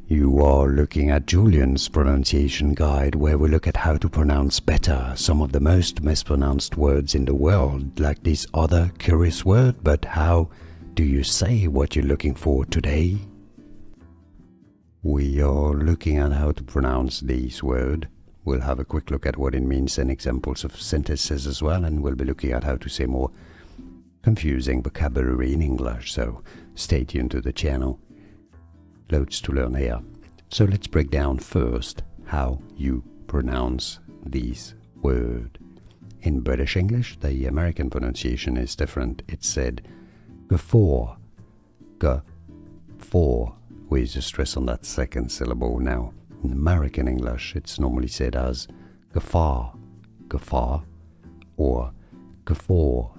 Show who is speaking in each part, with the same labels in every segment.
Speaker 1: You are looking at Julian's pronunciation guide, where we look at how to pronounce better some of the most mispronounced words in the world, like this other curious word. But how do you say what you're looking for today? We are looking at how to pronounce this word. We'll have a quick look at what it means and examples of sentences as well, and we'll be looking at how to say more confusing vocabulary in English, so stay tuned to the channel. Loads to learn here. So let's break down first how you pronounce this word. In British English, the American pronunciation is different. It's said Guffaw, Guffaw, with a stress on that second syllable. Now, in American English, it's normally said as Guffaw, Guffaw, or Guffaw.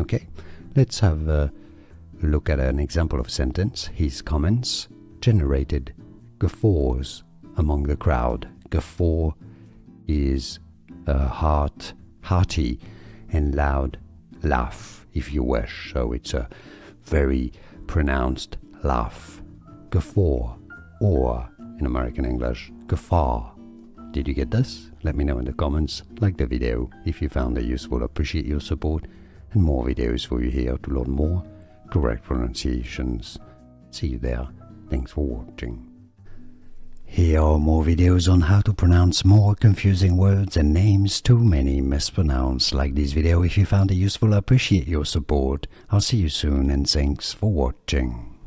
Speaker 1: Okay, let's have a look at an example of sentence. His comments generated guffaws among the crowd. Guffaw is a hearty and loud laugh, if you wish. So it's a very pronounced laugh. Guffaw, or in American English, guffaw. Did you get this? Let me know in the comments. Like the video if you found it useful. Appreciate your support, and more videos for you here to learn more correct pronunciations. See you there. Thanks for watching. Here are more videos on how to pronounce more confusing words and names too many mispronounced. Like this video if you found it useful. I appreciate your support. I'll see you soon, and thanks for watching.